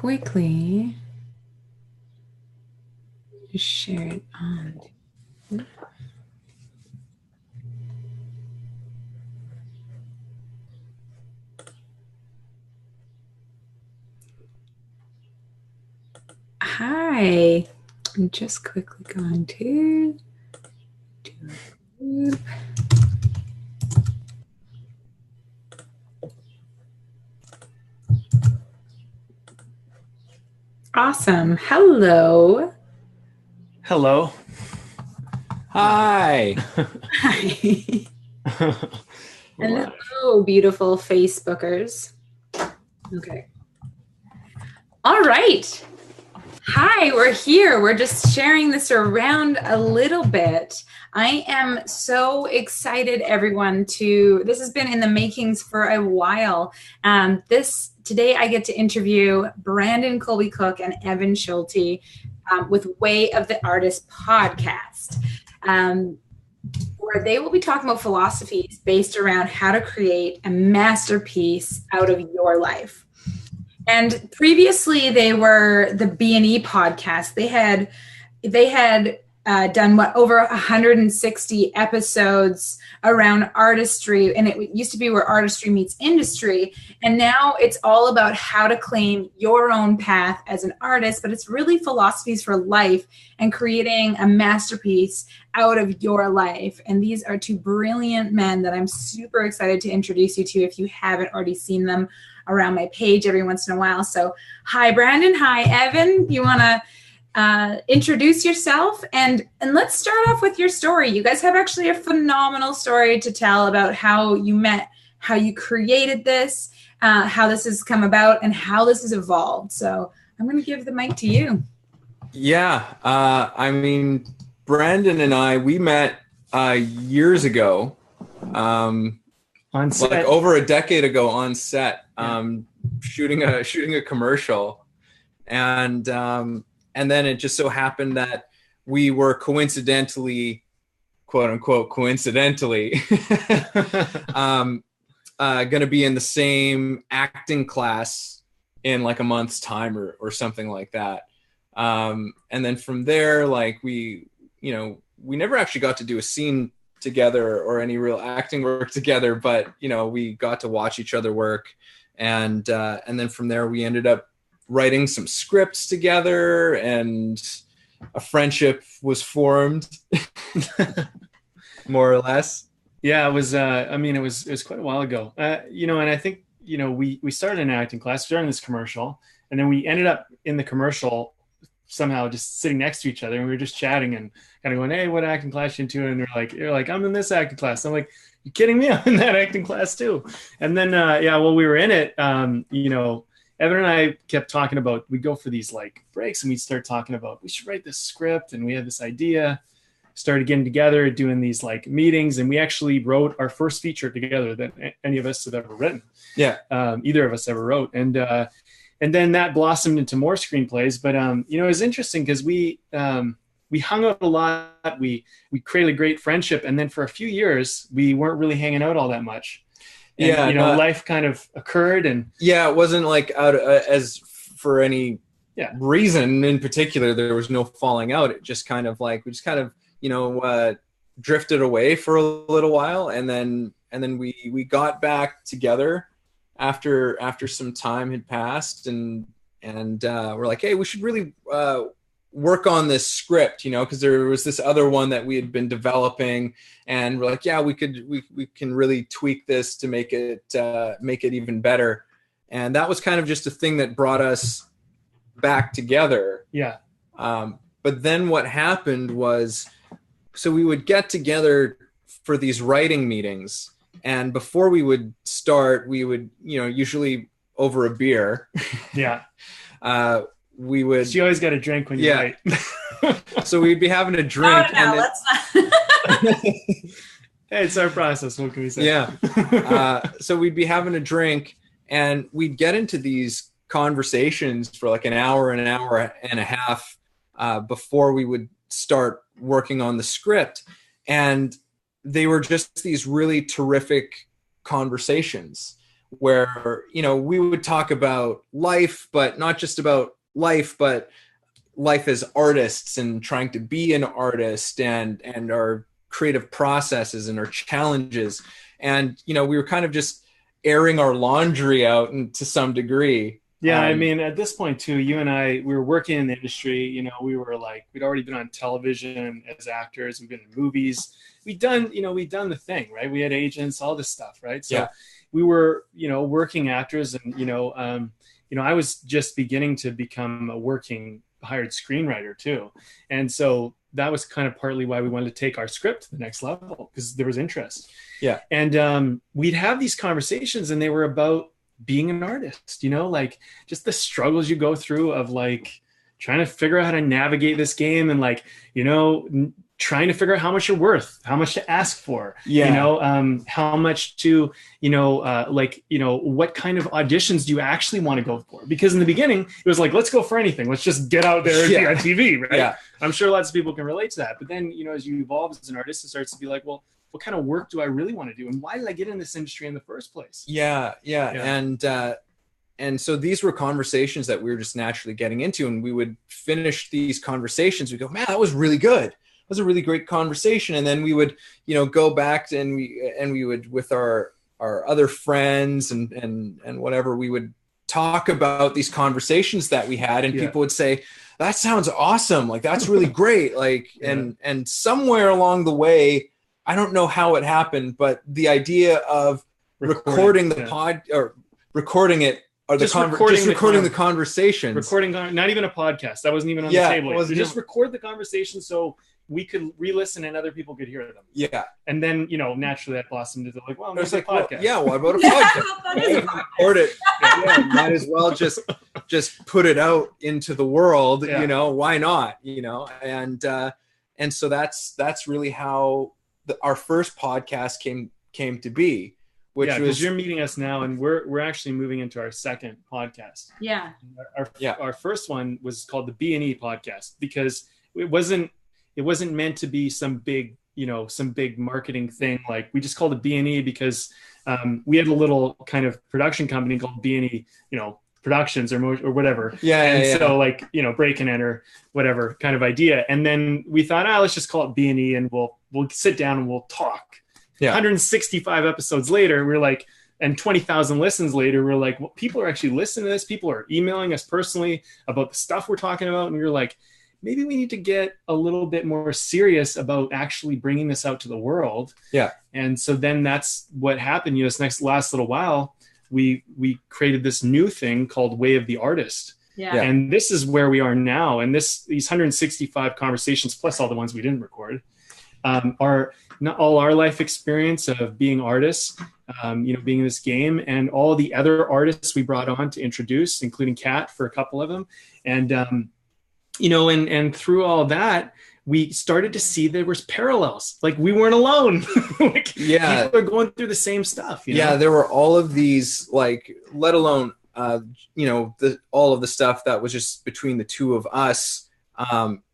quickly just share it on. Hi. I'm just quickly going to do a group. Awesome. Hello. Hello. Hi. Hi. Hello, beautiful Facebookers. Okay. All right. Hi, we're here. We're just sharing this around a little bit. I am so excited, everyone, this has been in the makings for a while. Today I get to interview Brandon Colby Cook and Evan Schulte with Way of the Artist podcast, where they will be talking about philosophies based around how to create a masterpiece out of your life. And previously, they were the B&E podcast. They had done over 160 episodes around artistry, and it used to be where artistry meets industry. And now it's all about how to claim your own path as an artist, but it's really philosophies for life and creating a masterpiece out of your life. And these are two brilliant men that I'm super excited to introduce you to if you haven't already seen them around my page every once in a while. So hi, Brandon. Hi, Evan. You want to introduce yourself and let's start off with your story. You guys have actually a phenomenal story to tell about how you met, how you created this, how this has come about, and how this has evolved. So I'm going to give the mic to you. Yeah. Brandon and I, we met years ago. On set. Like over a decade ago on set, shooting a commercial. And then it just so happened that we were coincidentally, quote unquote, going to be in the same acting class in like a month's time or something like that. And then from there, like we never actually got to do a scene together or any real acting work together, but we got to watch each other work. And then from there, we ended up writing some scripts together, and a friendship was formed, more or less. Yeah, it was. It was quite a while ago. And I think we started an acting class, started this commercial, and then we ended up in the commercial somehow just sitting next to each other, and we were just chatting and kind of going, "Hey, what acting class you into?" And you're like, "I'm in this acting class." I'm like, "You kidding me? I'm in that acting class too." And then while we were in it, Evan and I kept talking about, we'd go for these like breaks and we'd start talking about, we should write this script. And we had this idea, started getting together, doing these like meetings. And we actually wrote our first feature together that any of us have ever written. Yeah. Either of us ever wrote. And then that blossomed into more screenplays. But, it was interesting because we hung out a lot. We created a great friendship. And then for a few years, we weren't really hanging out all that much. And, life kind of occurred, and it wasn't like out as for any reason in particular. There was no falling out. It just kind of like we just kind of drifted away for a little while, and then we got back together after some time had passed, and we're like, hey, we should really work on this script, because there was this other one that we had been developing, and we're like, yeah, we can really tweak this to make it even better. And that was kind of just a thing that brought us back together. Yeah. But then what happened was, so we would get together for these writing meetings, and before we would start, we would, usually over a beer. Yeah. We would. So you always got a drink when you write. So we'd be having a drink. No, let's not. Hey, it's our process. What can we say? Yeah. So we'd be having a drink, and we'd get into these conversations for like an hour and a half before we would start working on the script. And they were just these really terrific conversations where, you know, we would talk about life, but not just about life, but life as artists and trying to be an artist, and our creative processes and our challenges. And, you know, we were kind of just airing our laundry out, and to some degree. Yeah, I mean, at this point too, you and I, we were working in the industry. You know, we were like, we'd already been on television as actors. We've been in movies. We'd done the thing, right? We had agents, all this stuff, right? So we were, you know, working actors, and I was just beginning to become a working hired screenwriter too, and so that was kind of partly why we wanted to take our script to the next level, because there was interest. Yeah, and we'd have these conversations, and they were about being an artist, you know, like just the struggles you go through of like trying to figure out how to navigate this game, and like, you know, trying to figure out how much you're worth, how much to ask for, you know, how much to, you know, what kind of auditions do you actually want to go for? Because in the beginning it was like, let's go for anything. Let's just get out there and be on TV. Right. Yeah. I'm sure lots of people can relate to that. But then, you know, as you evolve as an artist, it starts to be like, well, what kind of work do I really want to do? And why did I get in this industry in the first place? Yeah. And so these were conversations that we were just naturally getting into, and we would finish these conversations. We go, man, that was really good. It was a really great conversation. And then we would, you know, go back and we would, with our other friends and whatever, we would talk about these conversations that we had, and people would say, that sounds awesome. Like, that's really great. Like, and somewhere along the way, I don't know how it happened, but the idea of recording the pod, or recording it, or recording the conversation, not even a podcast. That wasn't even on the table. Just record the conversation so we could re-listen and other people could hear them. Yeah. And then, you know, naturally that blossomed into like, well, there's like a podcast. What about a podcast? Record it. Might as well just put it out into the world. You know, why not? You know, and so that's really how our first podcast came to be. Which was, because you're meeting us now, and we're actually moving into our second podcast. Yeah. Our first one was called the B&E podcast, because it wasn't meant to be some big marketing thing. Like, we just called it B&E because we had a little kind of production company called B&E, you know, Productions or whatever. So like, you know, break and enter, whatever kind of idea. And then we thought, let's just call it B&E, and we'll sit down and we'll talk. 165 episodes later, we're like, and 20,000 listens later, we're like, well, people are actually listening to this. People are emailing us personally about the stuff we're talking about. And we were like, maybe we need to get a little bit more serious about actually bringing this out to the world. Yeah. And so then that's what happened. You know, this last little while, we created this new thing called Way of the Artist. Yeah. And this is where we are now. And these 165 conversations, plus all the ones we didn't record, are not all our life experience of being artists, you know, being in this game, and all the other artists we brought on to introduce, including Kat for a couple of them. And, you know, and through all that, we started to see there was parallels. Like, we weren't alone. Like, people are going through the same stuff. You know? There were all of these, like, let alone, you know, all of the stuff that was just between the two of us.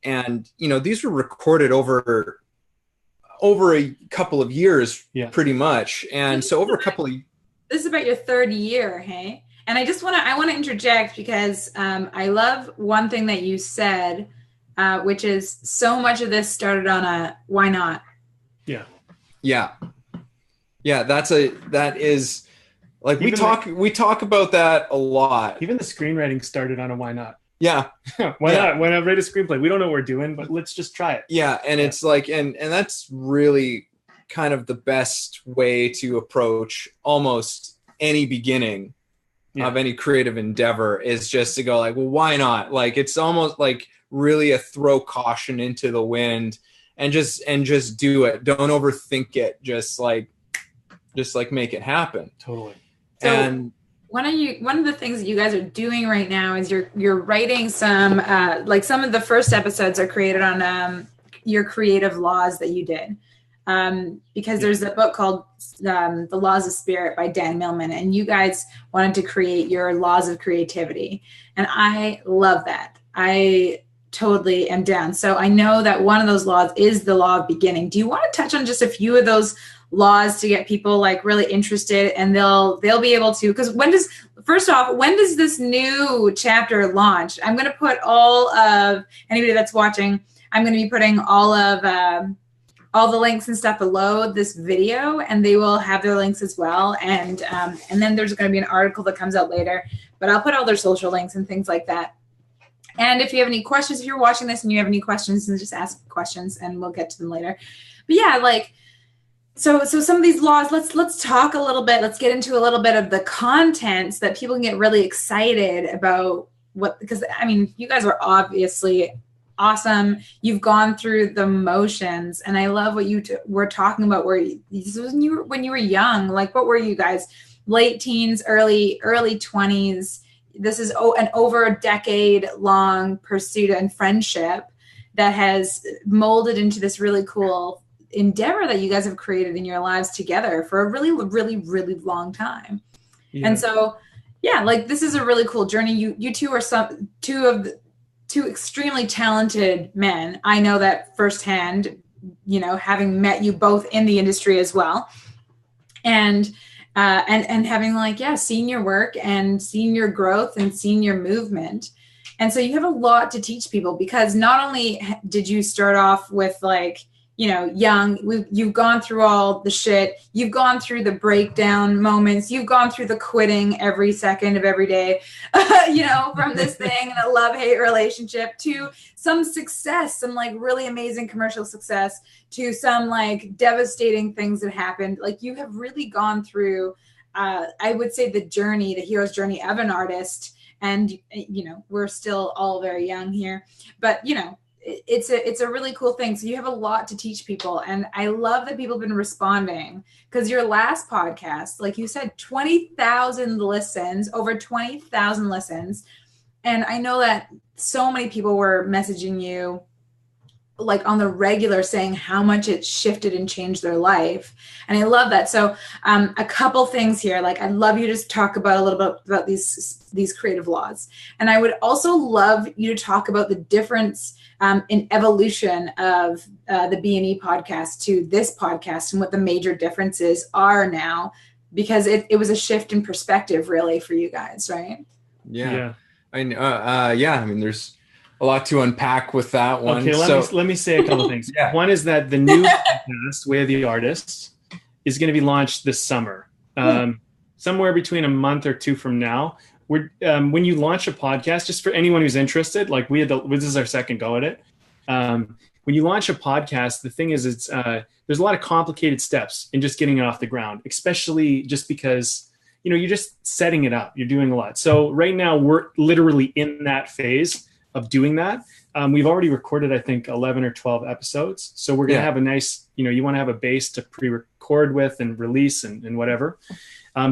And, you know, these were recorded over a couple of years, pretty much. And so over a couple of... This is about your third year, hey? And I want to interject, because I love one thing that you said, which is so much of this started on a why not? Yeah. That is like, we talk about that a lot. Even the screenwriting started on a why not? Yeah. Why not? Why not write a screenplay? We don't know what we're doing, but let's just try it. Yeah. And it's like, and that's really kind of the best way to approach almost any beginning of any creative endeavor, is just to go like, well, why not? Like, it's almost like really a throw caution into the wind and just do it. Don't overthink it. Just like make it happen. Totally. So, and one of the things that you guys are doing right now is you're writing some, like, some of the first episodes are created on your creative laws that you did. Because there's a book called The Laws of Spirit by Dan Millman, and you guys wanted to create your laws of creativity. And I love that. I totally am down. So I know that one of those laws is the law of beginning. Do you want to touch on just a few of those laws to get people like really interested, and they'll be able to, because when does this new chapter launch? I'm going to put all of anybody that's watching, I'm going to be putting all the links and stuff below this video, and they will have their links as well. And then there's going to be an article that comes out later, but I'll put all their social links and things like that. And if you have any questions, if you're watching this and you have any questions, then just ask questions and we'll get to them later. But yeah, like, so some of these laws, let's talk a little bit, let's get into a little bit of the content so that people can get really excited about because I mean, you guys are obviously awesome. You've gone through the motions, and I love what you were talking about this was when you were young. Like, what were you guys? Late teens, early 20s. This is an over a decade long pursuit and friendship that has molded into this really cool endeavor that you guys have created in your lives together for a really, really, really long time. Yeah. And so, yeah, like, this is a really cool journey. You two are two extremely talented men. I know that firsthand, having met you both in the industry as well. And having seen your work and seen your growth and seen your movement. And so you have a lot to teach people, because not only did you start off with young, you've gone through all the shit, you've gone through the breakdown moments, you've gone through the quitting every second of every day, from this thing and a love-hate relationship to some success, some like really amazing commercial success, to some like devastating things that happened. Like, you have really gone through, I would say, the hero's journey of an artist. And, we're still all very young here, but, it's a really cool thing. So you have a lot to teach people. And I love that people have been responding, because your last podcast, like you said, 20,000 listens, over 20,000 listens. And I know that so many people were messaging you like on the regular, saying how much it shifted and changed their life. And I love that. So a couple things here, like, I'd love you to just talk about a little bit about these creative laws. And I would also love you to talk about the difference in evolution of the B&E podcast to this podcast, and what the major differences are now, because it was a shift in perspective really for you guys, right? Yeah. I mean, there's a lot to unpack with that one. Okay, let me say a couple things. Yeah. One is that the new podcast, Way of the Artist, is going to be launched this summer, somewhere between a month or two from now. When you launch a podcast, just for anyone who's interested, like this is our second go at it. When you launch a podcast, the thing is, there's a lot of complicated steps in just getting it off the ground, especially just because, you're just setting it up. You're doing a lot. So right now we're literally in that phase of doing that. We've already recorded, I think, 11 or 12 episodes. So we're going to have a nice, you want to have a base to pre-record with and release and whatever.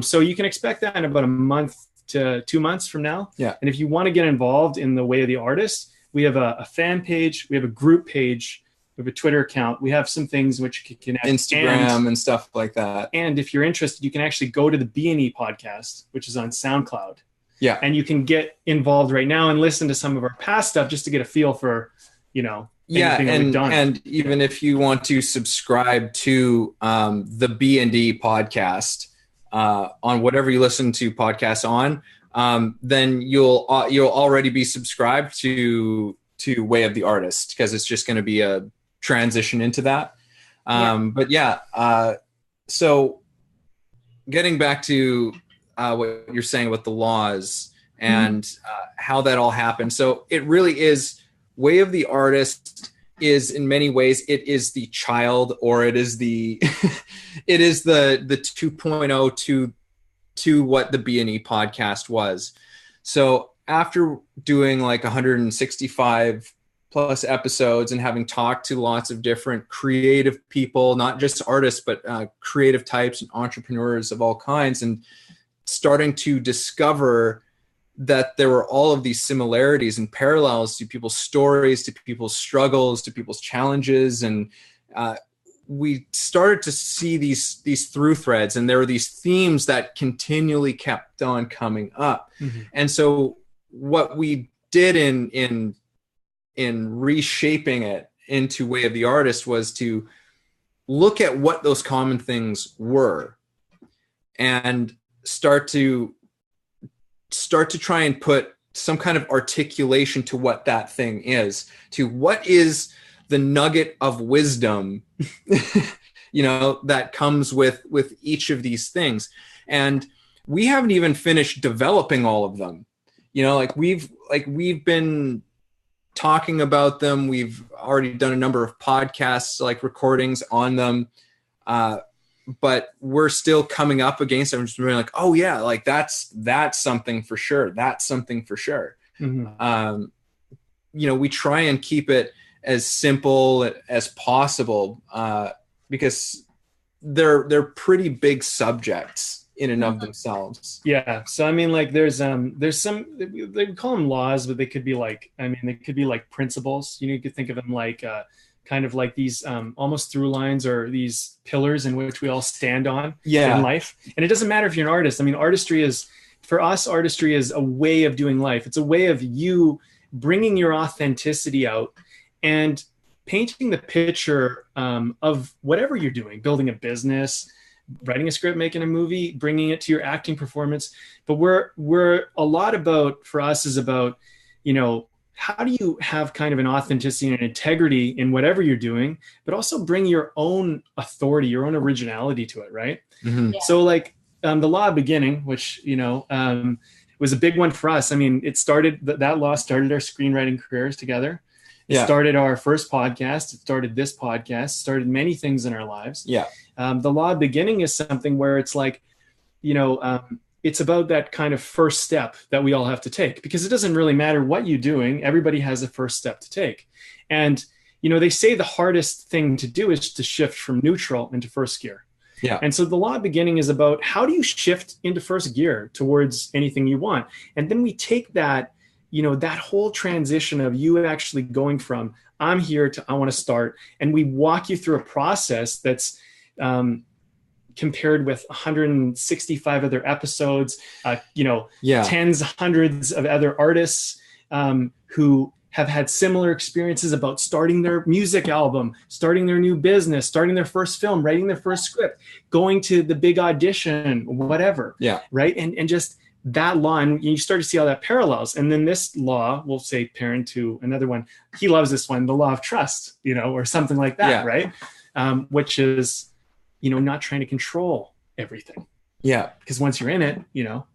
So you can expect that in about a month to 2 months from now. Yeah. And if you want to get involved in the Way of the Artist, we have a fan page, we have a group page, we have a Twitter account, we have some things which you can connect, Instagram and stuff like that. And if you're interested, you can actually go to the B&E podcast, which is on SoundCloud. Yeah. And you can get involved right now and listen to some of our past stuff, just to get a feel for, anything that we've done. And even if you want to subscribe to the B&D podcast on whatever you listen to podcasts on, then you'll already be subscribed to Way of the Artist, because it's just going to be a transition into that. But so getting back to what you're saying about the laws and how that all happened. So it really is, Way of the Artist is, in many ways, it is the child, or it is the it is the 2.0 to what the B&E podcast was. So after doing like 165 plus episodes and having talked to lots of different creative people, not just artists, but creative types and entrepreneurs of all kinds, and starting to discover that there were all of these similarities and parallels to people's stories, to people's struggles, to people's challenges. And we started to see these through threads, and there were these themes that continually kept on coming up. Mm-hmm. And so what we did in reshaping it into Way of the Artist was to look at what those common things were and start to try and put some kind of articulation to what that thing is, to what is the nugget of wisdom, that comes with each of these things. And we haven't even finished developing all of them. We've been talking about them. We've already done a number of podcasts, like recordings on them. But we're still coming up against them. Just like, oh yeah, like that's something for sure. That's something for sure. Mm-hmm. We try and keep it as simple as possible, because they're pretty big subjects in and of themselves. Yeah. So I mean, like there's some, they call them laws, but they could be like principles. You could think of them like kind of like these almost through lines or these pillars in which we all stand on in life. And it doesn't matter if you're an artist. I mean, for us, artistry is a way of doing life. It's a way of you bringing your authenticity out and painting the picture of whatever you're doing, building a business, writing a script, making a movie, bringing it to your acting performance. But we're a lot about, for us, is about, how do you have kind of an authenticity and an integrity in whatever you're doing, but also bring your own authority, your own originality to it, right? Mm-hmm. Yeah. So like the law of beginning, which, was a big one for us. I mean, that law started our screenwriting careers together. It started our first podcast. It started this podcast, started many things in our lives. Yeah. The law of beginning is something where it's like, it's about that kind of first step that we all have to take, because it doesn't really matter what you're doing. Everybody has a first step to take. And, they say the hardest thing to do is to shift from neutral into first gear. Yeah. And so the law of beginning is about how do you shift into first gear towards anything you want? And then we take that, that whole transition of you actually going from I'm here to I want to start. And we walk you through a process that's, compared with 165 other episodes, tens, hundreds of other artists who have had similar experiences about starting their music album, starting their new business, starting their first film, writing their first script, going to the big audition, whatever. Yeah. Right. And just that law, and you start to see all that parallels. And then this law, we'll say parent to another one. He loves this one, the law of trust, or something like that. Yeah. Right. Which is, not trying to control everything. Yeah. Because once you're in it, you're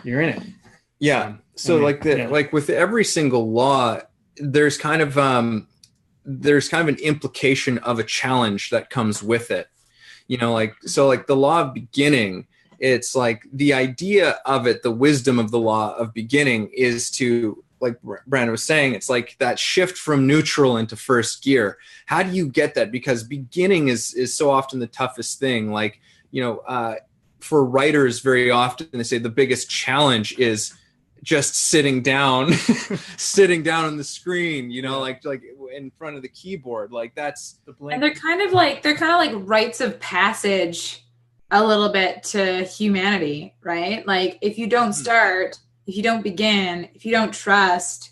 in it. Yeah. So like with every single law, there's kind of an implication of a challenge that comes with it. Like the law of beginning, it's like the idea of it, the wisdom of the law of beginning is to, like Brandon was saying, it's like that shift from neutral into first gear. How do you get that? Because beginning is so often the toughest thing. Like, for writers, very often they say the biggest challenge is just sitting down on the screen, like in front of the keyboard. Like that's the blank. And they're kind of like rites of passage a little bit to humanity, right? Like if you don't start, if you don't begin, if you don't trust,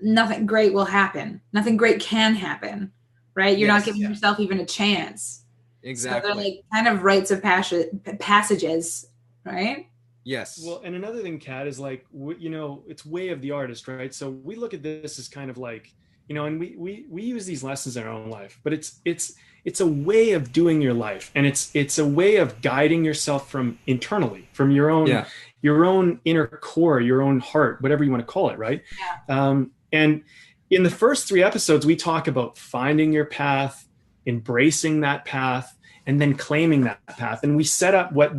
nothing great will happen. Nothing great can happen, right? You're not giving yourself even a chance. Exactly. So they're like kind of rites of passages, right? Yes. Well, and another thing, Kat, is like, it's way of the artist, right? So we look at this as kind of like, and we use these lessons in our own life, but it's a way of doing your life. And it's a way of guiding yourself from internally, from your own inner core, your own heart, whatever you want to call it. Right. Yeah. And in the first 3 episodes, we talk about finding your path, embracing that path, and then claiming that path. And we set up in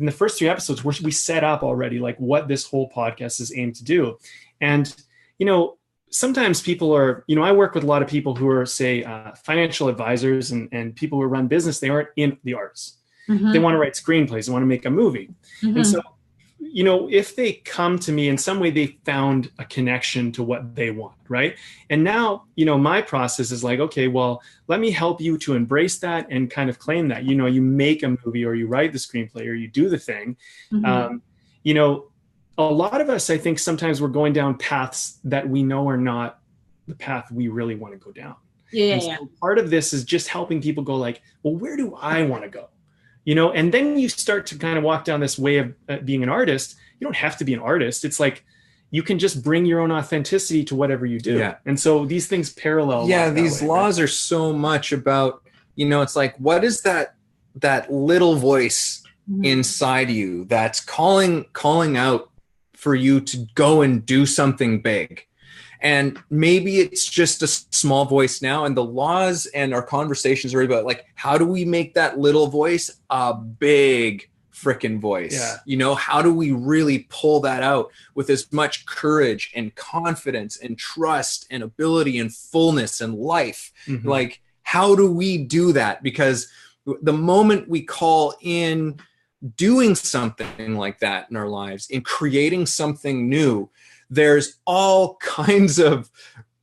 the first 3 episodes, we set up already like what this whole podcast is aimed to do. And, sometimes people are, I work with a lot of people who are, say, financial advisors and people who run business. They aren't in the arts. Mm-hmm. They want to write screenplays. They want to make a movie. Mm-hmm. And so, if they come to me in some way, they found a connection to what they want, right? And now, my process is like, okay, well, let me help you to embrace that and kind of claim that, you make a movie or you write the screenplay or you do the thing. Mm-hmm. A lot of us, I think sometimes we're going down paths that we know are not the path we really want to go down. Yeah. So part of this is just helping people go like, well, where do I want to go? And then you start to kind of walk down this way of being an artist. You don't have to be an artist. It's like, you can just bring your own authenticity to whatever you do. Yeah. And so these things parallel. Yeah. These laws are so much about, it's like, what is that little voice inside you that's calling out for you to go and do something big? And maybe it's just a small voice now, and the laws and our conversations are about like, how do we make that little voice a big freaking voice? Yeah. How do we really pull that out with as much courage and confidence and trust and ability and fullness and life? Mm-hmm. Like, how do we do that? Because the moment we call in doing something like that in our lives, in creating something new, there's all kinds of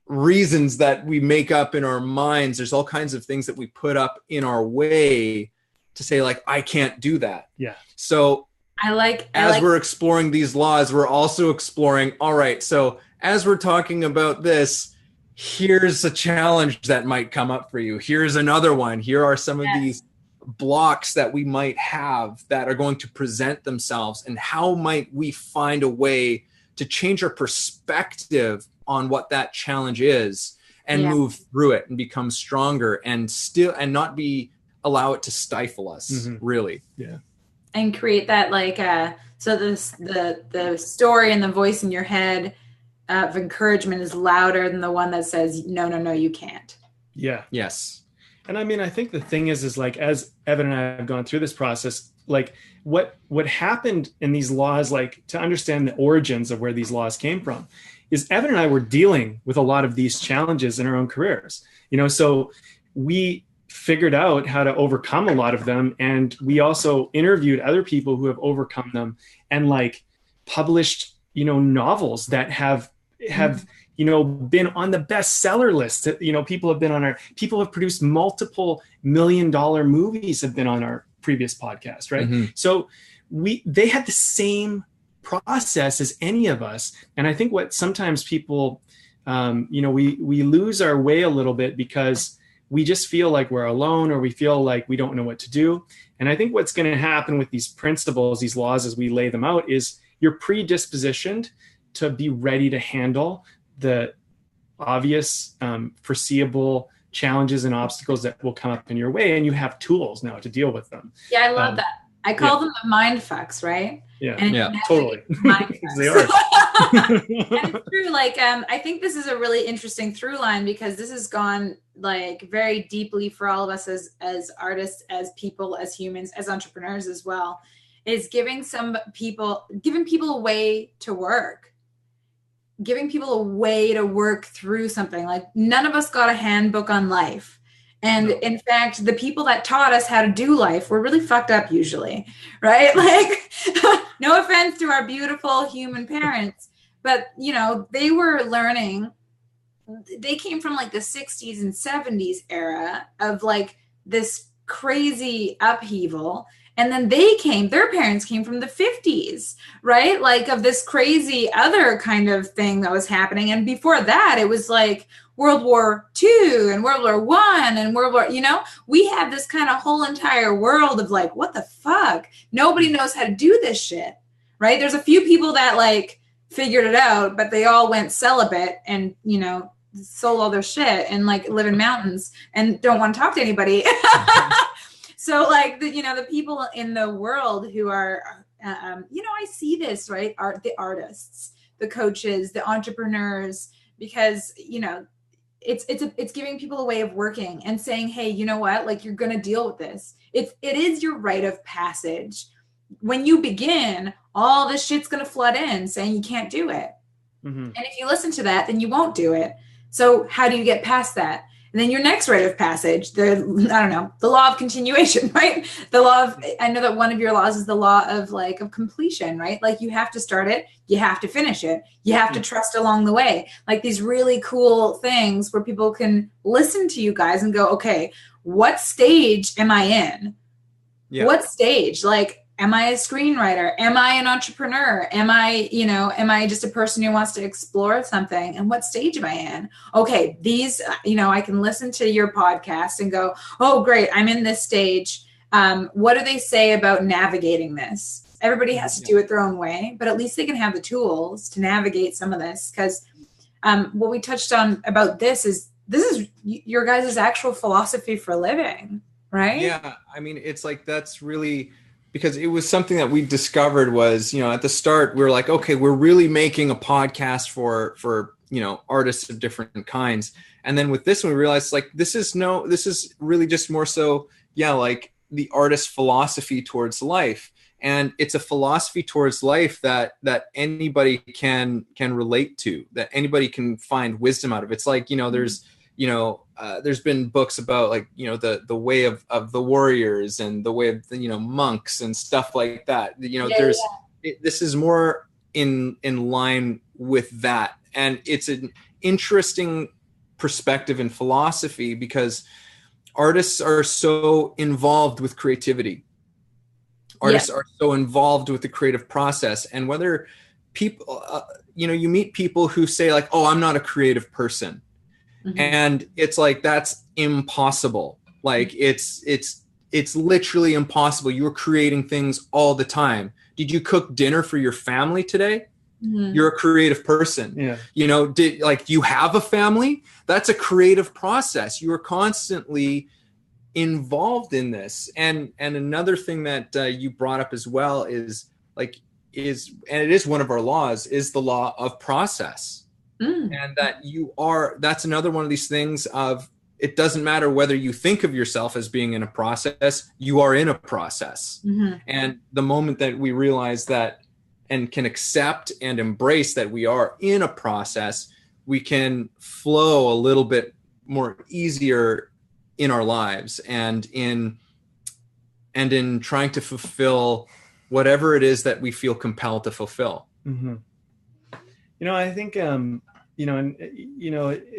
reasons that we make up in our minds. There's all kinds of things that we put up in our way to say like, I can't do that. Yeah. So as we're exploring these laws, we're also exploring, all right, so as we're talking about this, here's a challenge that might come up for you. Here's another one. Here are some of these blocks that we might have that are going to present themselves, and how might we find a way to change our perspective on what that challenge is and move through it and become stronger and not allow it to stifle us, really. Yeah. And create that so the story and the voice in your head of encouragement is louder than the one that says, no, you can't. Yeah. Yes. And I mean, I think the thing is like, as Evan and I have gone through this process, like what happened in these laws, like to understand the origins of where these laws came from, is Evan and I were dealing with a lot of these challenges in our own careers, so we figured out how to overcome a lot of them. And we also interviewed other people who have overcome them and like published, novels that have been on the bestseller list. People have produced multiple $1 million movies have been on our previous podcast, right? Mm-hmm. So they had the same process as any of us. And I think what sometimes people, we lose our way a little bit because we just feel like we're alone, or we feel like we don't know what to do. And I think what's going to happen with these principles, these laws, as we lay them out, is you're predispositioned to be ready to handle the obvious, foreseeable challenges and obstacles that will come up in your way, and you have tools now to deal with them. Yeah, I love that. I call them the mind fucks, right? Yeah, and totally. They are. And it's true. Like, I think this is a really interesting through line, because this has gone like very deeply for all of us as artists, as people, as humans, as entrepreneurs as well, is giving people a way to work. Giving people a way to work through something. Like, none of us got a handbook on life. And in fact, the people that taught us how to do life were really fucked up usually, right? Like, no offense to our beautiful human parents, but they were learning. They came from like the 60s and 70s era of like this crazy upheaval. And then their parents came from the 50s, right? Like, of this crazy other kind of thing that was happening. And before that, it was like World War II and World War I and we have this kind of whole entire world of like, what the fuck? Nobody knows how to do this shit, right? There's a few people that like figured it out, but they all went celibate and, sold all their shit and like live in mountains and don't want to talk to anybody. So like the people in the world who are, I see this, right? The artists, the coaches, the entrepreneurs, because, it's giving people a way of working and saying, hey, you know what? Like, you're going to deal with this. It is your rite of passage. When you begin, all this shit's going to flood in saying you can't do it. Mm-hmm. And if you listen to that, then you won't do it. So how do you get past that? And then your next rite of passage, the law of continuation, right? I know that one of your laws is the law of completion, right? Like, you have to start it, you have to finish it, you have to trust along the way. Like, these really cool things where people can listen to you guys and go, okay, what stage am I in? Yeah. What stage? Like, am I a screenwriter? Am I an entrepreneur? Am I just a person who wants to explore something? And what stage am I in? Okay, these, I can listen to your podcast and go, oh, great, I'm in this stage. What do they say about navigating this? Everybody has to do it their own way, but at least they can have the tools to navigate some of this. Because what we touched on about this is your guys' actual philosophy for living, right? Yeah, I mean, it's like that's really because it was something that we discovered was, at the start we were like, okay, we're really making a podcast for artists of different kinds. And then with this one, we realized like this is really just more so, like the artist's philosophy towards life. And it's a philosophy towards life that anybody can relate to, that anybody can find wisdom out of. It's like, there's been books about like, the way of the warriors and the way of the, monks and stuff like that. This is more in line with that. And it's an interesting perspective in philosophy because artists are so involved with creativity. Artists are so involved with the creative process. And whether people, you meet people who say like, oh, I'm not a creative person. Mm-hmm. And it's like, that's impossible. Like it's literally impossible. You're creating things all the time. Did you cook dinner for your family today? Mm-hmm. You're a creative person. Yeah. Do you have a family? That's a creative process. You are constantly involved in this. And another thing that you brought up as well is and it is one of our laws, is the law of process. And that's another one of these things of, it doesn't matter whether you think of yourself as being in a process, you are in a process. Mm-hmm. And the moment that we realize that and can accept and embrace that we are in a process, we can flow a little bit more easier in our lives and in trying to fulfill whatever it is that we feel compelled to fulfill. Mm-hmm. I think, I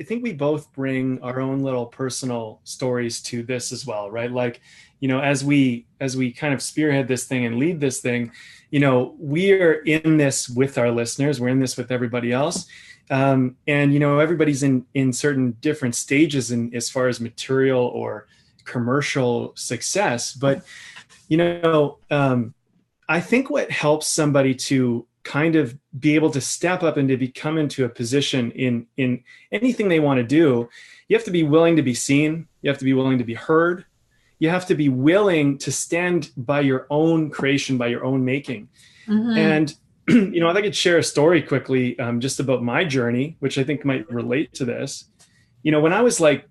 think we both bring our own little personal stories to this as well, right? Like, as we kind of spearhead this thing and lead this thing, we are in this with our listeners. We're in this with everybody else. And, everybody's in certain different stages as far as material or commercial success. But, I think what helps somebody to kind of be able to step up and to become into a position in anything they want to do, you have to be willing to be seen. You have to be willing to be heard. You have to be willing to stand by your own creation, by your own making. Mm-hmm. And if I could share a story quickly, just about my journey, which I think might relate to this. When I was like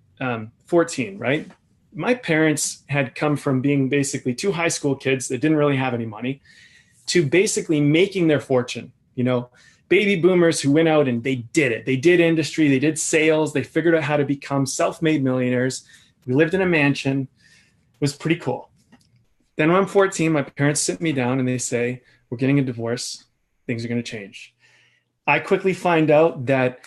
14, right? My parents had come from being basically two high school kids that didn't really have any money to basically making their fortune. Baby boomers who went out and they did it. They did industry, they did sales, they figured out how to become self-made millionaires. We lived in a mansion. It was pretty cool. Then when I'm 14, my parents sit me down and they say, we're getting a divorce. Things are going to change. I quickly find out that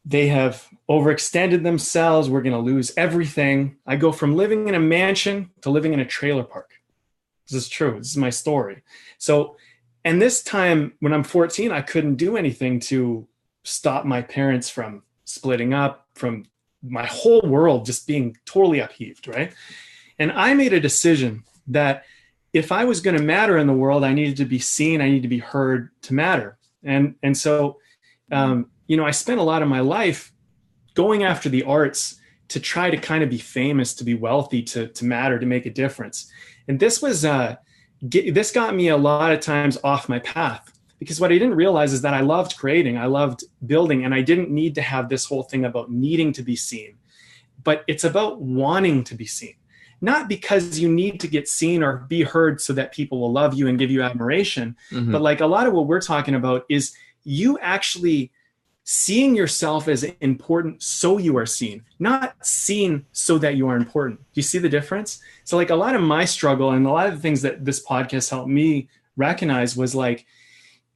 they have overextended themselves. We're going to lose everything. I go from living in a mansion to living in a trailer park. This is true. This is my story. So, and this time when I'm 14, I couldn't do anything to stop my parents from splitting up, from my whole world just being totally upheaved, right? And I made a decision that if I was going to matter in the world, I needed to be seen, I needed to be heard to matter. And so, I spent a lot of my life going after the arts to try to kind of be famous, to be wealthy, to matter, to make a difference. And this was, this got me a lot of times off my path, because what I didn't realize is that I loved creating, I loved building, and I didn't need to have this whole thing about needing to be seen, but it's about wanting to be seen. Not because you need to get seen or be heard so that people will love you and give you admiration, mm-hmm. but like a lot of what we're talking about is you actually seeing yourself as important so you are seen, not seen so that you are important. Do you see the difference? So like a lot of my struggle and a lot of the things that this podcast helped me recognize was like,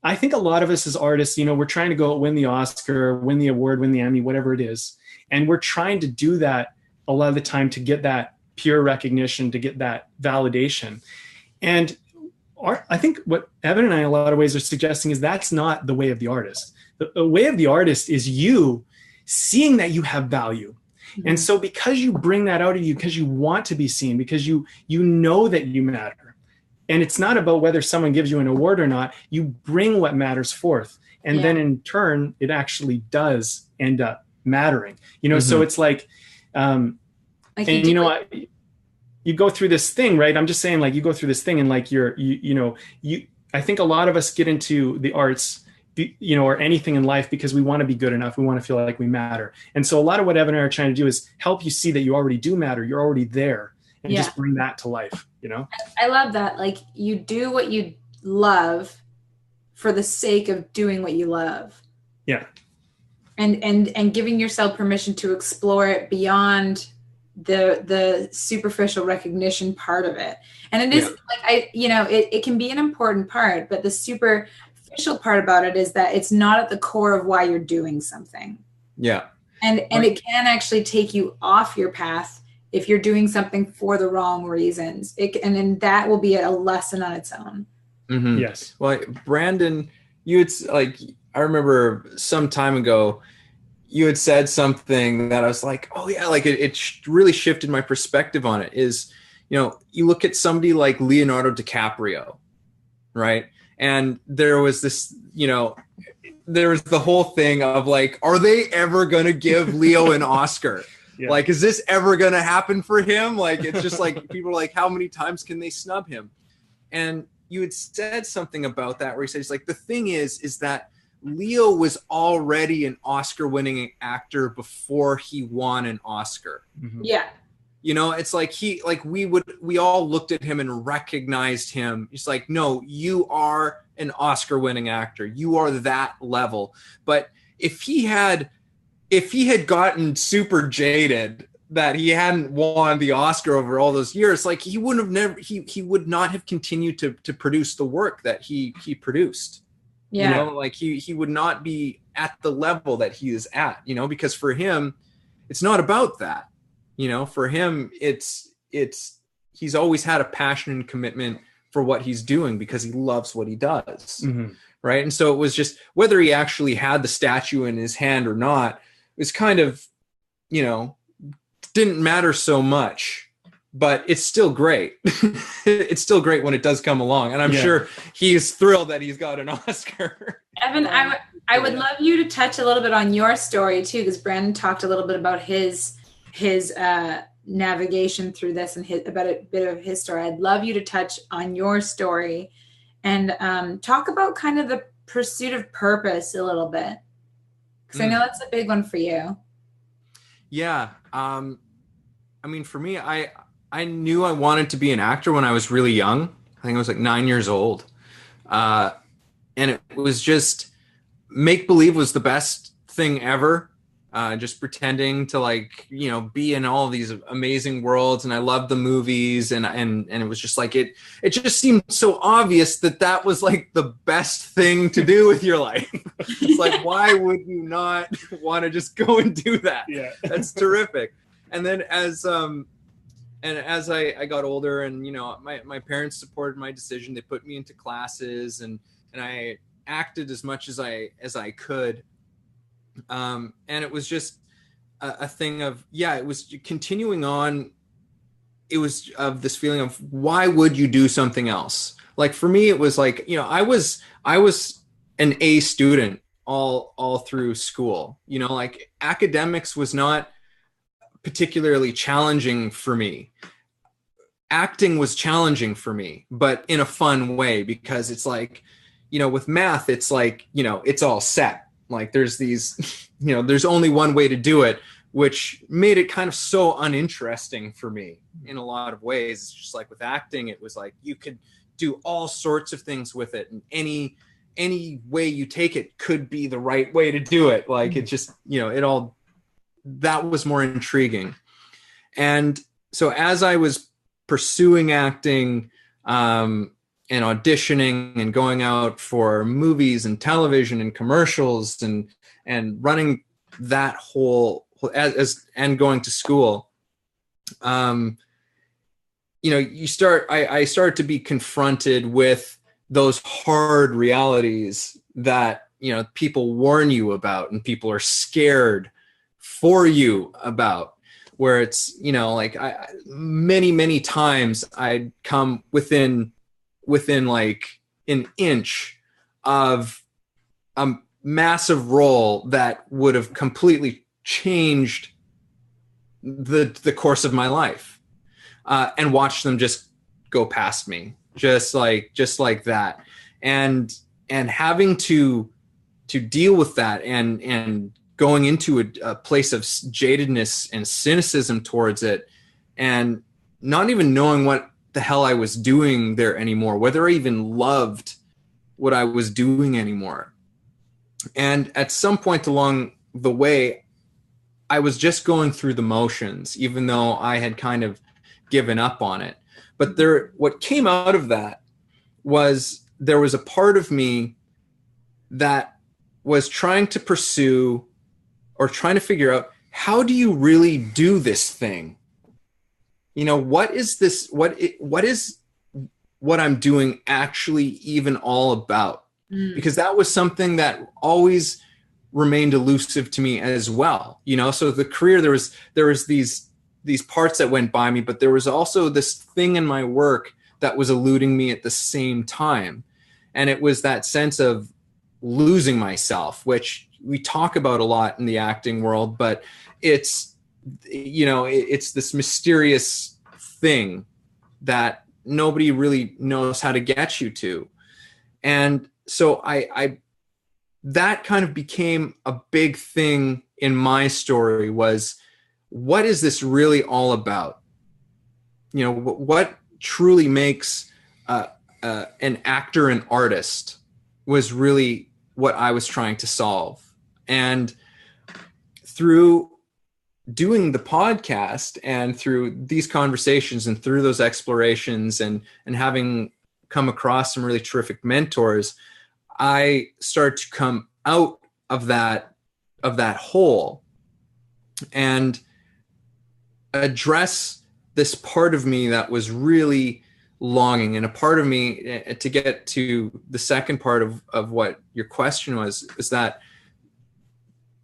I think a lot of us as artists, we're trying to go win the Oscar, win the award, win the Emmy, whatever it is. And we're trying to do that a lot of the time to get that pure recognition, to get that validation. And art, I think what Evan and I in a lot of ways are suggesting is that's not the way of the artist. The way of the artist is you seeing that you have value. Mm-hmm. And so because you bring that out of you, because you want to be seen, because you know that you matter, and it's not about whether someone gives you an award or not, you bring what matters forth. And then in turn, it actually does end up mattering, so it's like, and you go through this thing, right? I'm just saying, like, you go through this thing and like I think a lot of us get into the arts, or anything in life because we want to be good enough. We want to feel like we matter. And so a lot of what Evan and I are trying to do is help you see that you already do matter. You're already there, and just bring that to life, I love that. Like, you do what you love for the sake of doing what you love. Yeah. And giving yourself permission to explore it beyond the superficial recognition part of it. And it is it can be an important part, but the superficial part about it is that it's not at the core of why you're doing something. Yeah. And it can actually take you off your path if you're doing something for the wrong reasons. And then that will be a lesson on its own. Mm-hmm. Yes. Well, Brandon, I remember some time ago, you had said something that I was like, oh yeah, like it really shifted my perspective on it. Is, you look at somebody like Leonardo DiCaprio, right? And there was this, there was the whole thing of like, are they ever going to give Leo an Oscar? Yeah. Like, is this ever going to happen for him? Like, it's just like, people are like, how many times can they snub him? And you had said something about that where he says, like, the thing is that Leo was already an Oscar-winning actor before he won an Oscar. Mm-hmm. Yeah. It's like we all looked at him and recognized him. It's like, no, you are an Oscar-winning actor. You are that level. But if he had gotten super jaded that he hadn't won the Oscar over all those years, like, he would not have continued to produce the work that he produced. Yeah. Like he would not be at the level that he is at, because for him, it's not about that. For him, it's he's always had a passion and commitment for what he's doing because he loves what he does. Mm-hmm. Right. And so it was just whether he actually had the statue in his hand or not, it was kind of, didn't matter so much. But it's still great. It's still great when it does come along. And I'm sure he's thrilled that he's got an Oscar. Evan, I would love you to touch a little bit on your story too, because Brandon talked a little bit about his navigation through this and about a bit of his story. I'd love you to touch on your story and talk about kind of the pursuit of purpose a little bit. Because I know that's a big one for you. Yeah. For me, I knew I wanted to be an actor when I was really young. I think I was like 9 years old. And it was just, make-believe was the best thing ever. Just pretending to be in all of these amazing worlds. And I loved the movies and it was just like, it just seemed so obvious that was like the best thing to do with your life. It's like, why would you not want to just go and do that? Yeah. That's terrific. And then as I got older and, my parents supported my decision, they put me into classes and I acted as much as I could. And it was just a thing of, it was continuing on. It was of this feeling of, why would you do something else? Like for me, it was like, I was an A student all through school, like academics was not particularly challenging for me. Acting was challenging for me, but in a fun way, because it's like, with math, it's like, it's all set. Like there's these, there's only one way to do it, which made it kind of so uninteresting for me in a lot of ways. It's just like with acting, it was like, you could do all sorts of things with it. And any way you take it could be the right way to do it. Like it just, that was more intriguing. And so as I was pursuing acting and auditioning and going out for movies and television and commercials and running that whole and going to school, I started to be confronted with those hard realities that, people warn you about and people are scared for you about, where it's, many times I'd come within like an inch of a massive role that would have completely changed the course of my life, and watch them just go past me, just like that, and having to deal with that, and going into a place of jadedness and cynicism towards it, and not even knowing what the hell I was doing there anymore, whether I even loved what I was doing anymore. And at some point along the way, I was just going through the motions, even though I had kind of given up on it. But what came out of that was there was a part of me that was trying to pursue or trying to figure out, how do you really do this thing? What is this? What is what I'm doing actually even all about? Because that was something that always remained elusive to me as well. So the career, there was these parts that went by me, but there was also this thing in my work that was eluding me at the same time. And it was that sense of losing myself, which we talk about a lot in the acting world, but it's this mysterious thing that nobody really knows how to get you to. And so I that kind of became a big thing in my story, was, what is this really all about? What truly makes an actor an artist was really what I was trying to solve. And through doing the podcast and through these conversations and through those explorations and having come across some really terrific mentors, I started to come out of that hole and address this part of me that was really longing. And a part of me, to get to the second part of what your question was, is that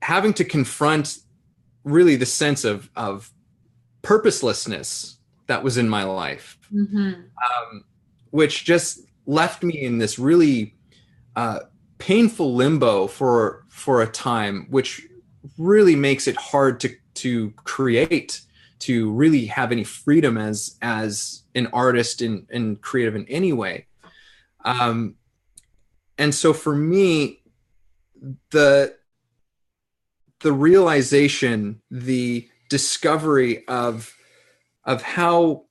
having to confront really the sense of purposelessness that was in my life, which just left me in this really painful limbo for a time, which really makes it hard to create, to really have any freedom as an artist and creative in any way. And so for me, the realization, the discovery of how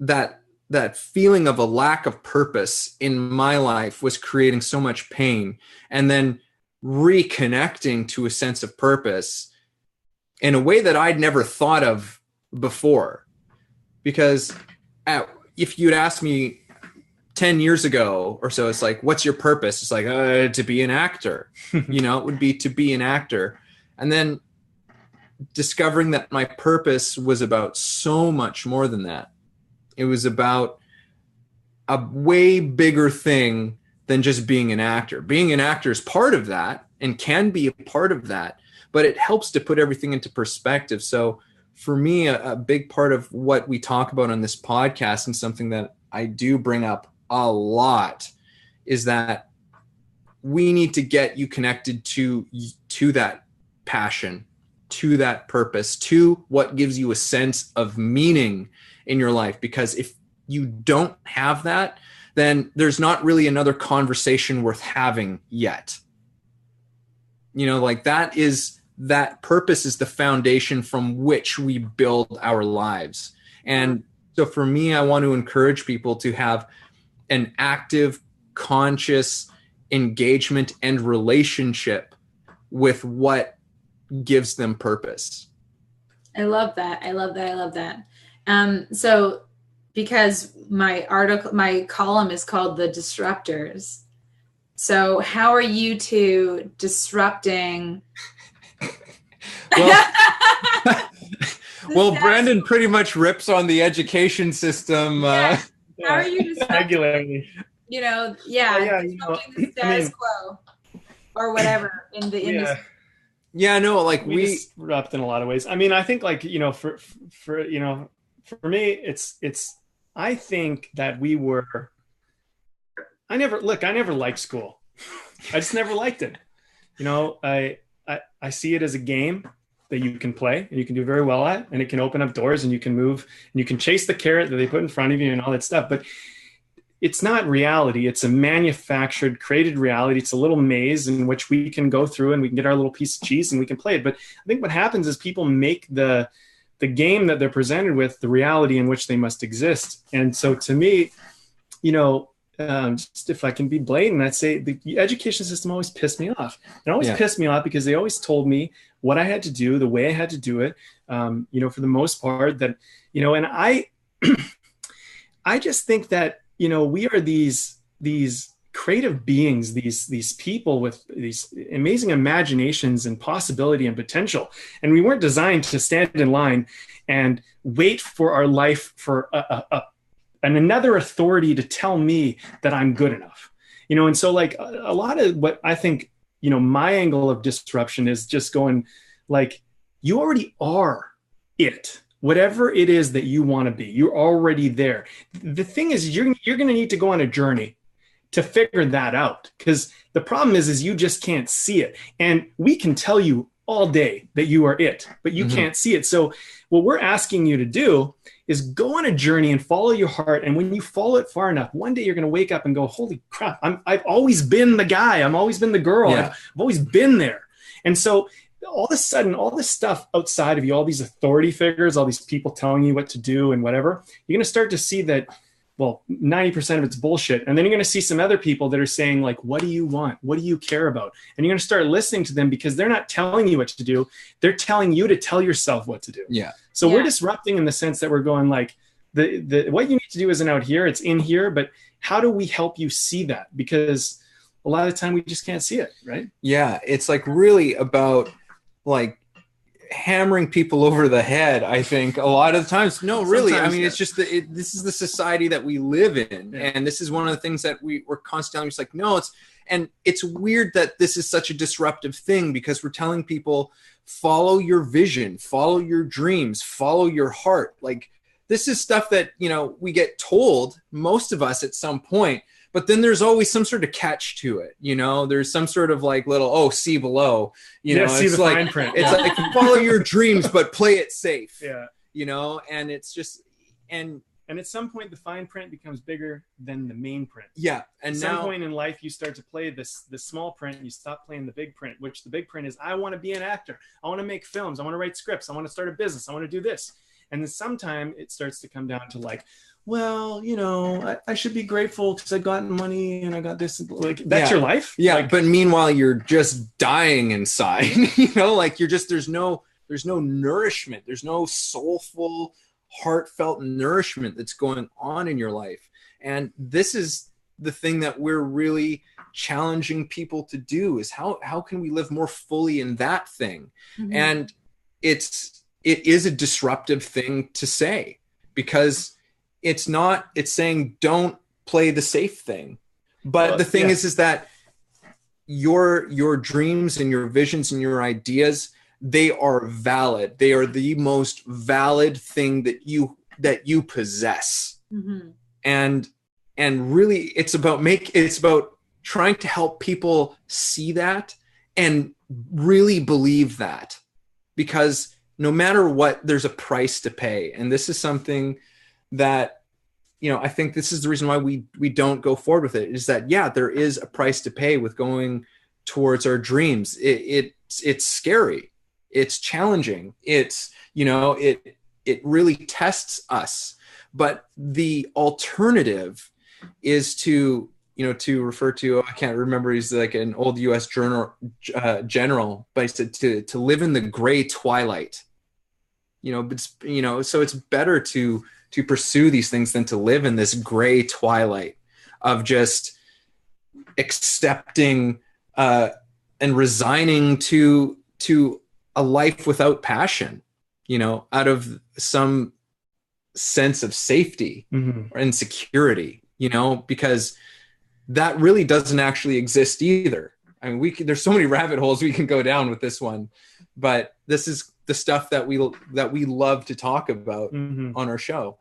that feeling of a lack of purpose in my life was creating so much pain, and then reconnecting to a sense of purpose in a way that I'd never thought of before. Because if you'd asked me 10 years ago or so, it's like, what's your purpose? It's like, to be an actor. It would be to be an actor. And then discovering that my purpose was about so much more than that. It was about a way bigger thing than just being an actor. Being an actor is part of that and can be a part of that, but it helps to put everything into perspective. So for me, a big part of what we talk about on this podcast, and something that I do bring up a lot, is that we need to get you connected to that passion, to that purpose, to what gives you a sense of meaning in your life. Because if you don't have that, then there's not really another conversation worth having yet. That purpose is the foundation from which we build our lives. And so for me, I want to encourage people to have an active, conscious engagement and relationship with what gives them purpose. I love that. So because my column is called The Disruptors. So how are you two disrupting? Well, Well, Brandon pretty much rips on the education system. Yeah. How are you disrupting, regularly? Disrupting the status quo or whatever in the industry. Yeah, no, like we disrupt in a lot of ways. I mean, I think like, for me, it's, I think that I never liked school. I just never liked it. I see it as a game that you can play and you can do very well at, and it can open up doors and you can move and you can chase the carrot that they put in front of you and all that stuff. But it's not reality. It's a manufactured, created reality. It's a little maze in which we can go through and we can get our little piece of cheese and we can play it. But I think what happens is people make the game that they're presented with the reality in which they must exist. And so to me, just if I can be blatant, I'd say the education system always pissed me off. It always pissed me off because they always told me what I had to do, the way I had to do it. For the most part, that, and I just think that, we are these creative beings, these people with these amazing imaginations and possibility and potential. And we weren't designed to stand in line and wait for our life for another authority to tell me that I'm good enough. And so like a lot of what I think, my angle of disruption is just going like, you already are it. Whatever it is that you want to be, you're already there. The thing is, you're going to need to go on a journey to figure that out, because the problem is you just can't see it. And we can tell you all day that you are it, but you can't see it. So what we're asking you to do is go on a journey and follow your heart. And when you follow it far enough, one day you're going to wake up and go, holy crap, I've always been the guy. I've always been the girl. Yeah. I've always been there. And so all of a sudden, all this stuff outside of you, all these authority figures, all these people telling you what to do and whatever, you're going to start to see that, well, 90% of it's bullshit. And then you're going to see some other people that are saying like, what do you want? What do you care about? And you're going to start listening to them because they're not telling you what to do. They're telling you to tell yourself what to do. Yeah. So we're disrupting in the sense that we're going like, what you need to do isn't out here, it's in here. But how do we help you see that? Because a lot of the time we just can't see it, right? Yeah. It's like really about like hammering people over the head, I think a lot of the times. No, really. Sometimes, I mean, it's just this is the society that we live in. Yeah. And this is one of the things that we're constantly just like, no, it's weird that this is such a disruptive thing, because we're telling people, follow your vision, follow your dreams, follow your heart. Like, this is stuff that, we get told, most of us at some point, but then there's always some sort of catch to it. There's some sort of like little, see below, see it's the like, fine print. It's like, follow your dreams, but play it safe. Yeah. And it's just, and at some point the fine print becomes bigger than the main print. Yeah. And at some point in life, you start to play the small print and you stop playing the big print, which the big print is, I want to be an actor. I want to make films. I want to write scripts. I want to start a business. I want to do this. And then sometime it starts to come down to like, well, I should be grateful because I got money and I got this. Like, that's your life. Yeah. Like, but meanwhile, you're just dying inside, like there's no nourishment. There's no soulful, heartfelt nourishment that's going on in your life. And this is the thing that we're really challenging people to do, is how can we live more fully in that thing? Mm-hmm. And it is a disruptive thing to say, because it's saying don't play the safe thing. But the thing is that your dreams and your visions and your ideas, they are valid. They are the most valid thing that you possess. Mm-hmm. And really it's about trying to help people see that and really believe that, because no matter what, there's a price to pay. And this is something that, I think this is the reason why we don't go forward with it, is that, there is a price to pay with going towards our dreams. It's scary. It's challenging. It's, it really tests us. But the alternative is to refer to, I can't remember, he's like an old US general, but he said to live in the gray twilight, but so it's better to pursue these things than to live in this gray twilight of just accepting and resigning to a life without passion. out of some sense of safety and security, because that really doesn't actually exist either. I mean, there's so many rabbit holes we can go down with this one, but this is the stuff that we love to talk about on our show.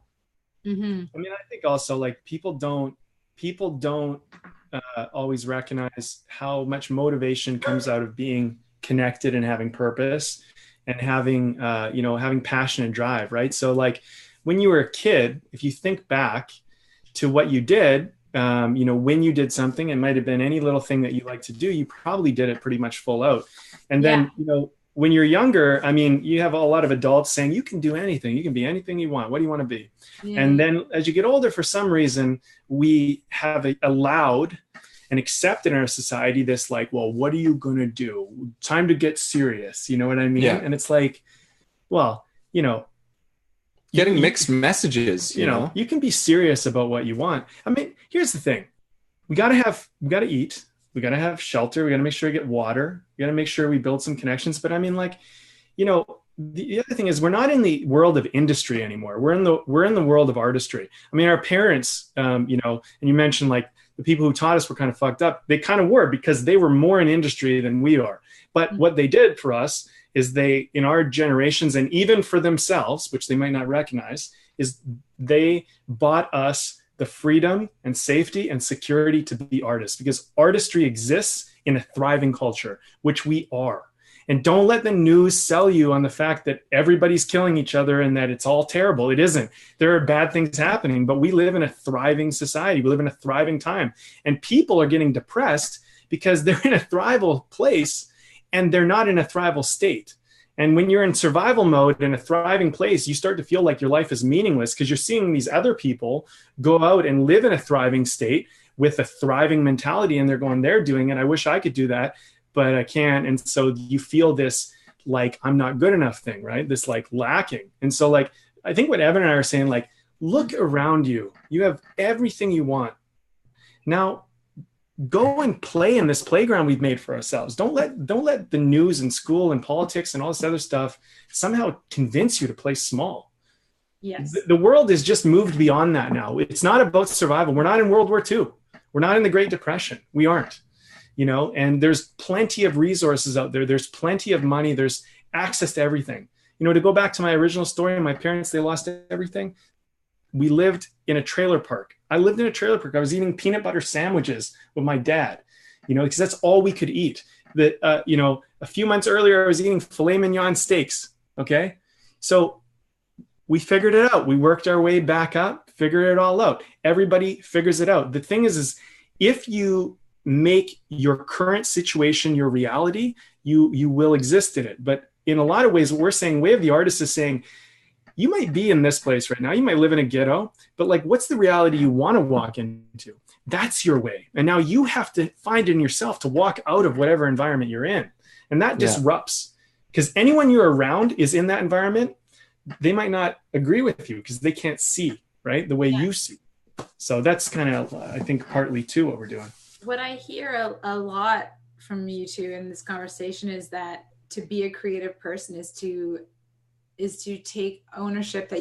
I mean, I think also like people don't always recognize how much motivation comes out of being connected and having purpose and having having passion and drive, right? So like when you were a kid, if you think back to what you did, when you did something, it might have been any little thing that you like to do, you probably did it pretty much full out. And then, when you're younger, I mean, you have a lot of adults saying you can do anything. You can be anything you want. What do you want to be? Yeah. And then as you get older, for some reason, we have allowed and accepted in our society this like, well, what are you going to do? Time to get serious. You know what I mean? Yeah. And it's like, well, getting mixed messages, you can be serious about what you want. I mean, here's the thing. We got to eat. We got to have shelter. We got to make sure we get water. We got to make sure we build some connections. But I mean, like, the other thing is we're not in the world of industry anymore. We're in the world of artistry. I mean, our parents, and you mentioned like the people who taught us were kind of fucked up. They kind of were because they were more in industry than we are. But what they did for us is in our generations, and even for themselves, which they might not recognize, is they bought us the freedom and safety and security to be artists, because artistry exists in a thriving culture, which we are. And don't let the news sell you on the fact that everybody's killing each other and that it's all terrible. It isn't. There are bad things happening, but we live in a thriving society. We live in a thriving time. And people are getting depressed because they're in a thrival place and they're not in a thrival state. And when you're in survival mode in a thriving place, you start to feel like your life is meaningless because you're seeing these other people go out and live in a thriving state with a thriving mentality. And they're doing it. I wish I could do that, but I can't. And so you feel this like, I'm not good enough thing, right? This like lacking. And so like, I think what Evan and I are saying, like, look around you. You have everything you want. Now, go and play in this playground we've made for ourselves. Don't let the news and school and politics and all this other stuff somehow convince you to play small. Yes. The world has just moved beyond that now. It's not about survival. We're not in World War II. We're not in the Great Depression. We aren't, and there's plenty of resources out there. There's plenty of money. There's access to everything. To go back to my original story, my parents, they lost everything. We lived in a trailer park. I lived in a trailer park. I was eating peanut butter sandwiches with my dad, because that's all we could eat. A few months earlier, I was eating filet mignon steaks. Okay. So we figured it out. We worked our way back up, figured it all out. Everybody figures it out. The thing is if you make your current situation your reality, you will exist in it. But in a lot of ways, what we're saying, Way of the Artist is saying, you might be in this place right now. You might live in a ghetto, but like, what's the reality you want to walk into? That's your way. And now you have to find in yourself to walk out of whatever environment you're in. And that disrupts, because anyone you're around is in that environment. They might not agree with you because they can't see, right, the way you see. So that's kind of, I think, partly too what we're doing. What I hear a lot from you two in this conversation is that to be a creative person is to take ownership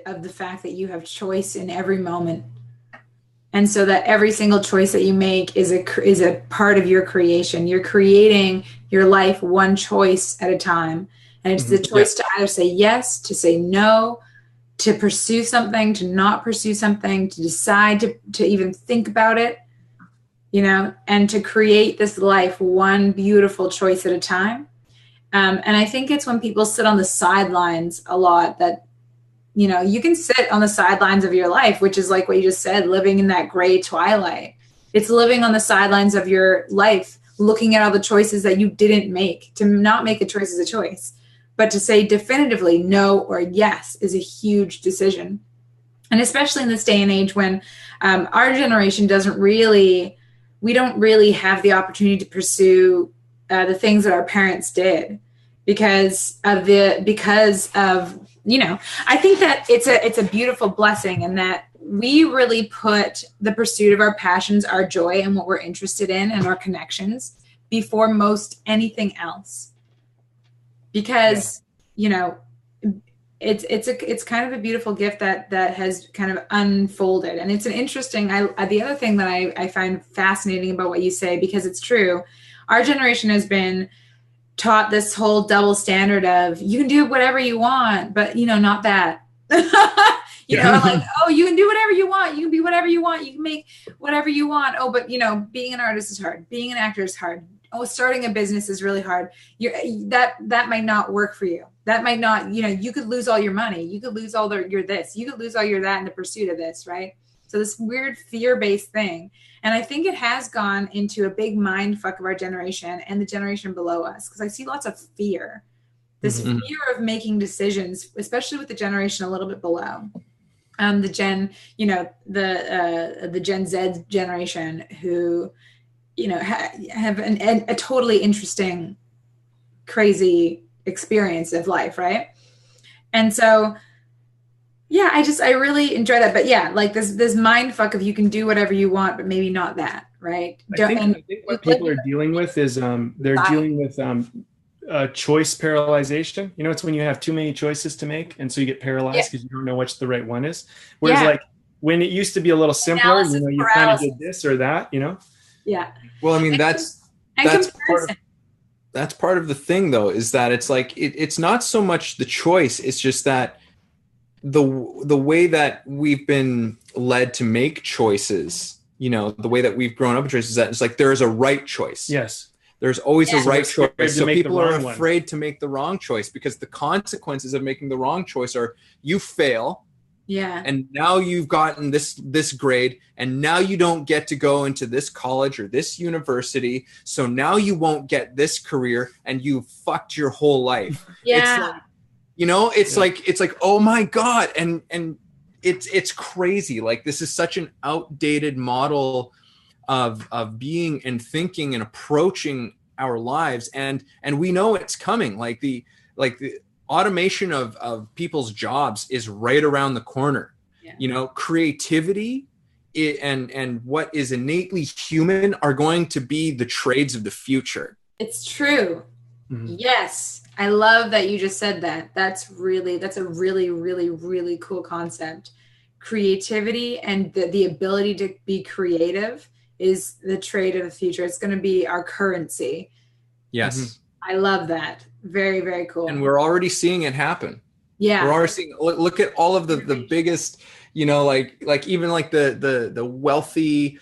of the fact that you have choice in every moment. And so that every single choice that you make is a part of your creation. You're creating your life one choice at a time. And it's the choice to either say yes, to say no, to pursue something, to not pursue something, to decide to even think about it, and to create this life one beautiful choice at a time. And I think it's when people sit on the sidelines a lot that, you can sit on the sidelines of your life, which is like what you just said, living in that gray twilight. It's living on the sidelines of your life, looking at all the choices that you didn't make. To not make a choice is a choice, but to say definitively no or yes is a huge decision. And especially in this day and age when our generation we don't really have the opportunity to pursue the things that our parents did because of I think that it's a beautiful blessing, and that we really put the pursuit of our passions, our joy, and what we're interested in and our connections before most anything else. Because, it's kind of a beautiful gift that has kind of unfolded. And it's an interesting, the other thing that I find fascinating about what you say, because it's true, our generation has been taught this whole double standard of you can do whatever you want, but not that. You know, like, oh, you can do whatever you want, you can be whatever you want, you can make whatever you want. Oh, but being an artist is hard, being an actor is hard. Oh, starting a business is really hard. That might not work for you. That might not, you could lose all your money. You could lose all your this. You could lose all your that in the pursuit of this, right? So this weird fear-based thing. And I think it has gone into a big mind fuck of our generation and the generation below us, because I see lots of fear. This fear of making decisions, especially with the generation a little bit below. The Gen, the Gen Z generation who, have a totally interesting, crazy experience of life, right? And so, yeah, I really enjoy that. But yeah, like this mind fuck of you can do whatever you want, but maybe not that, right? I think what people are dealing with is they're dealing with choice paralyzation. It's when you have too many choices to make, and so you get paralyzed because you don't know which the right one is. Whereas like when it used to be a little simpler, you kind of did this or that, Yeah. Well, I mean, that's part of the thing, though, is that it's like it's not so much the choice. It's just that the way that we've been led to make choices, the way that we've grown up in choices, is that it's like there is a right choice. Yes. There's always a right choice. So people are afraid to make the wrong choice because the consequences of making the wrong choice are you fail. Yeah. And now you've gotten this grade, and now you don't get to go into this college or this university. So now you won't get this career, and you fucked your whole life. Yeah. It's like, it's like, oh my God. And it's crazy. Like, this is such an outdated model of being and thinking and approaching our lives. And we know it's coming. Like the automation of people's jobs is right around the corner. Yeah. Creativity and what is innately human are going to be the trades of the future. It's true. Mm-hmm. Yes. I love that you just said that. That's a really, really, really cool concept. Creativity and the ability to be creative is the trade of the future. It's going to be our currency. Yes. Mm-hmm. I love that. Very, very cool. And we're already seeing it happen. Yeah. We're already seeing, look at all of the biggest, like even like the wealthy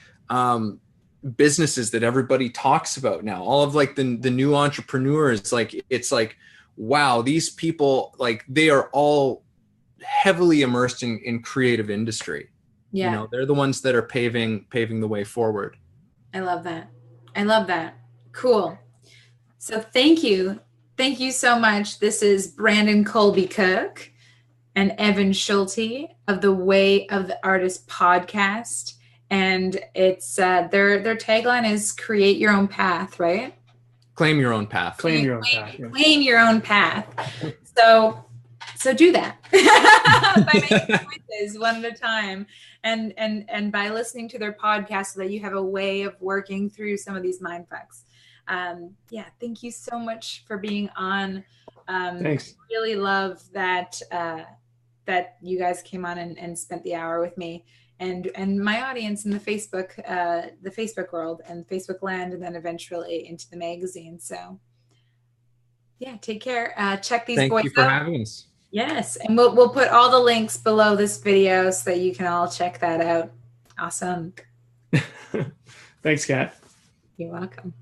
businesses that everybody talks about now, all of like the new entrepreneurs, like, it's like, wow, these people, like, they are all heavily immersed in creative industry. Yeah. They're the ones that are paving the way forward. I love that. Cool. So thank you so much. This is Brandon Colby Cook and Evan Schulte of the Way of the Artist podcast. And it's their tagline is create your own path, right? Claim your own path. Claim your own path. Claim your own path. So do that by making choices one at a time, and by listening to their podcast, so that you have a way of working through some of these mind fucks. Thank you so much for being on. Thanks. Really love that you guys came on and spent the hour with me and my audience in the Facebook world and Facebook land, and then eventually into the magazine. So yeah, take care. Check these boys out. Thank you for having us. Yes, and we'll put all the links below this video so that you can all check that out. Awesome. Thanks, Kat. You're welcome.